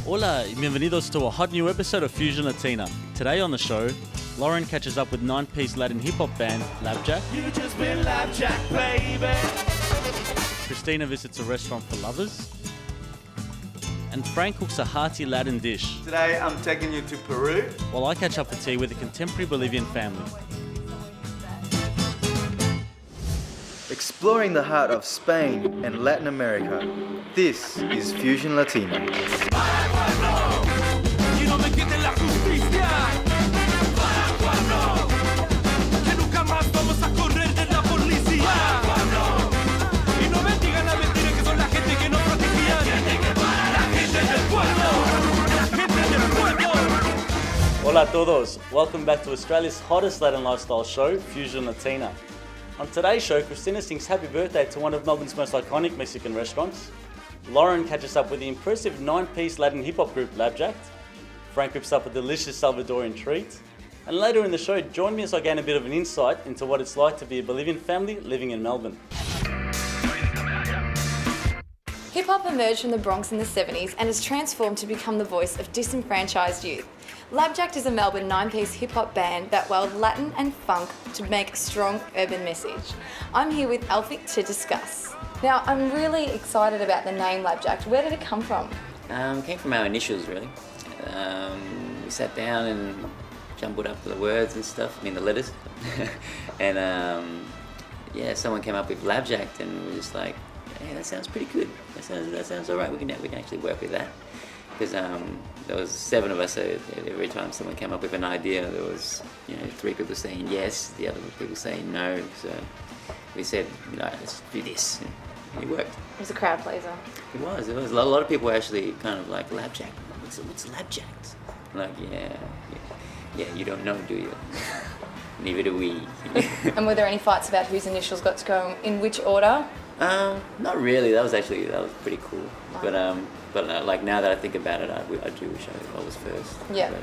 Hola y bienvenidos to a hot new episode of Fusion Latina. Today on the show, Lauren catches up with 9-piece Latin hip-hop band Labjack. You just been Labjack, baby. Christina visits a restaurant for lovers. And Frank cooks a hearty Latin dish. Today I'm taking you to Peru. While I catch up for tea with a contemporary Bolivian family. Exploring the heart of Spain and Latin America. This is Fusion Latino. Hola a todos. Welcome back to Australia's hottest Latin lifestyle show, Fusion Latina. On today's show, Christina sings happy birthday to one of Melbourne's most iconic Mexican restaurants. Lauren catches up with the impressive 9-piece Latin hip-hop group Labjack. Frank whips up a delicious Salvadorian treat. And later in the show, join me as I gain a bit of an insight into what it's like to be a Bolivian family living in Melbourne. Hip-hop emerged from the Bronx in the 70s and has transformed to become the voice of disenfranchised youth. Labjack is a Melbourne 9-piece hip-hop band that weld Latin and funk to make a strong urban message. I'm here with Alfie to discuss. Now, I'm really excited about the name Labjack. Where did it come from? It came from our initials, really. We sat down and jumbled up the words and stuff, the letters. And someone came up with Labjack and we were just like, hey, that sounds pretty good. That sounds all right. We can actually work with that. Because there was 7 of us, so every time someone came up with an idea, there was 3 people saying yes, the other people saying no. So we said, let's do this. And it worked. It was a crowd pleaser. It was. A lot of people were actually kind of like, Labjack, what's Labjack? Like, yeah, you don't know, do you? Neither do we. And were there any fights about whose initials got to go in which order? Not really. That was pretty cool. But like now that I think about it, I do wish I was first. Yeah. But,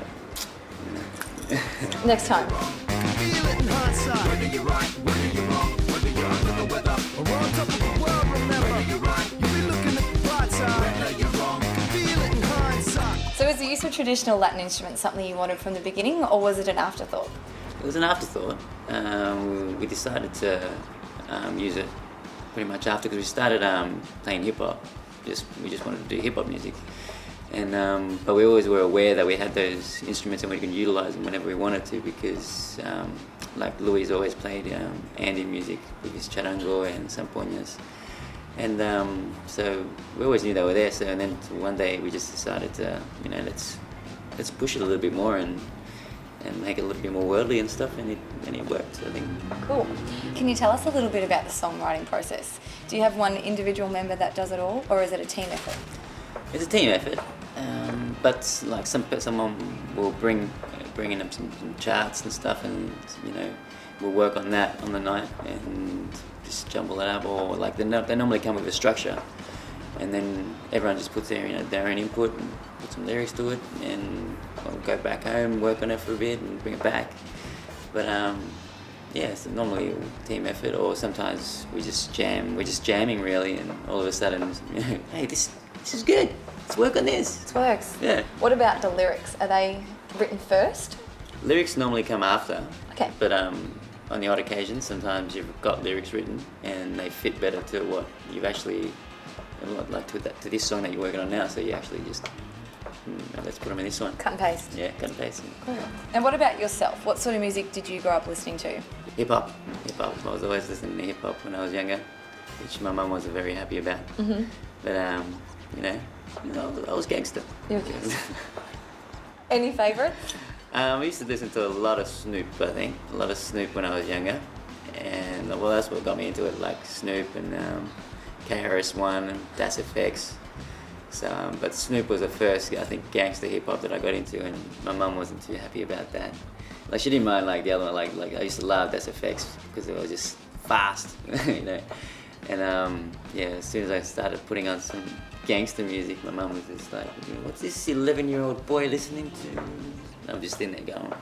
Next time. So is the use of traditional Latin instruments something you wanted from the beginning, or was it an afterthought? It was an afterthought. We decided to use it pretty much after, because we started playing hip hop. We just wanted to do hip hop music, and but we always were aware that we had those instruments and we can utilize them whenever we wanted to, because like Louis always played Andean music with his charango and zampoñas, and so we always knew they were there. So and then one day we just decided to let's push it a little bit more and make it a little bit more worldly and stuff, and it worked, I think. Cool. Can you tell us a little bit about the songwriting process? Do you have one individual member that does it all, or is it a team effort? It's a team effort, but like someone will bring in some charts and stuff, and we'll work on that on the night and just jumble it up, or like they normally come with a structure, and then everyone just puts their own input and put some lyrics to it, and we'll go back home, work on it for a bit, and bring it back. But it's normally a team effort, or sometimes we just jam. We're just jamming really, and all of a sudden, hey, this is good. Let's work on this. It works. Yeah. What about the lyrics? Are they written first? Lyrics normally come after. Okay. But on the odd occasion, sometimes you've got lyrics written and they fit better to what you've actually like to this song that you're working on now. So you actually just let's put them in this one. Cut and paste. Yeah, cut and paste. Cool. And what about yourself? What sort of music did you grow up listening to? Hip hop. I was always listening to hip hop when I was younger, which my mum wasn't very happy about. Mm-hmm. But I was gangster. You were gangster. Any favourites? I used to listen to a lot of Snoop. I think a lot of Snoop when I was younger, and that's what got me into it, like Snoop and KRS-One and Das FX. So, but Snoop was the first, I think, gangster hip hop that I got into, and my mum wasn't too happy about that. Like she didn't mind like the other one, like I used to love Das FX because it was just fast, And as soon as I started putting on some gangster music, my mum was just like, "What's this 11-year-old boy listening to?" And I'm just in there going.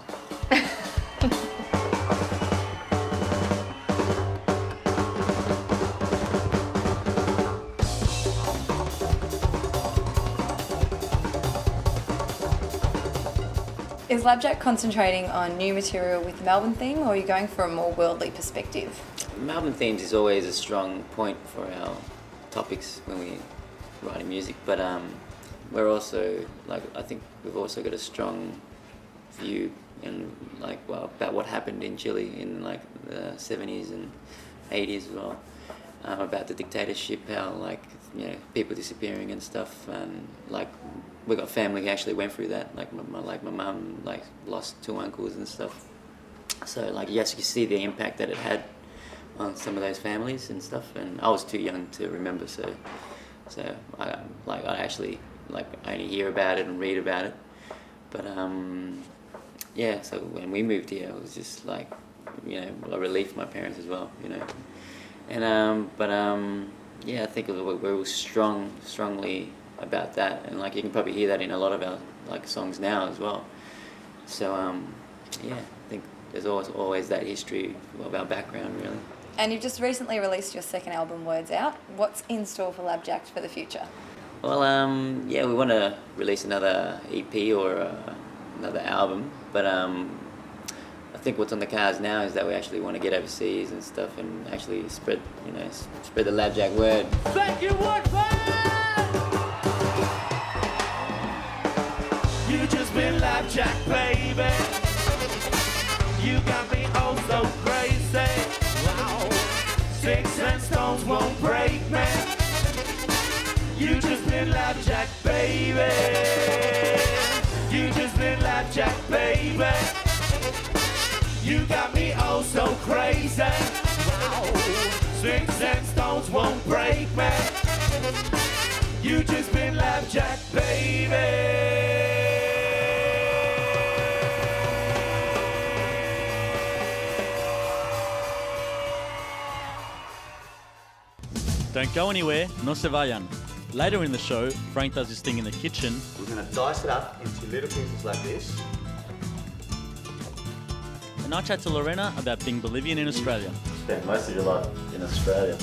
Is Labjack concentrating on new material with Melbourne theme, or are you going for a more worldly perspective? Melbourne themes is always a strong point for our topics when we writing music, but we're also I think we've also got a strong view in about what happened in Chile in the 70s and 80s as well, about the dictatorship, how people disappearing and stuff, and we got family who actually went through that. My mum lost 2 uncles and stuff. So yes, you see the impact that it had on some of those families and stuff. And I was too young to remember, so I actually only hear about it and read about it. But yeah. So when we moved here, it was just a relief for my parents as well, And yeah, I think we're strongly about that, and you can probably hear that in a lot of our songs now as well. So yeah, I think there's always that history of our background, really. And you've just recently released your second album, Words Out. What's in store for Labjack for the future? Well, yeah, we want to release another EP or another album, but I think what's on the cards now is that we actually want to get overseas and stuff, and actually spread the Labjack word. Thank you, Woodford! You just been Labjack, baby. You got me oh so crazy. Wow. Sticks and stones won't break me. You just been Labjack, baby. You just been Labjack, baby. You got me oh so crazy. Wow. Sticks and stones won't break me. You just been Labjack, baby. Don't go anywhere, no se vayan. Later in the show, Frank does his thing in the kitchen. We're going to dice it up into little pieces like this. And I chat to Lorena about being Bolivian in Australia. Spent most of your life in Australia.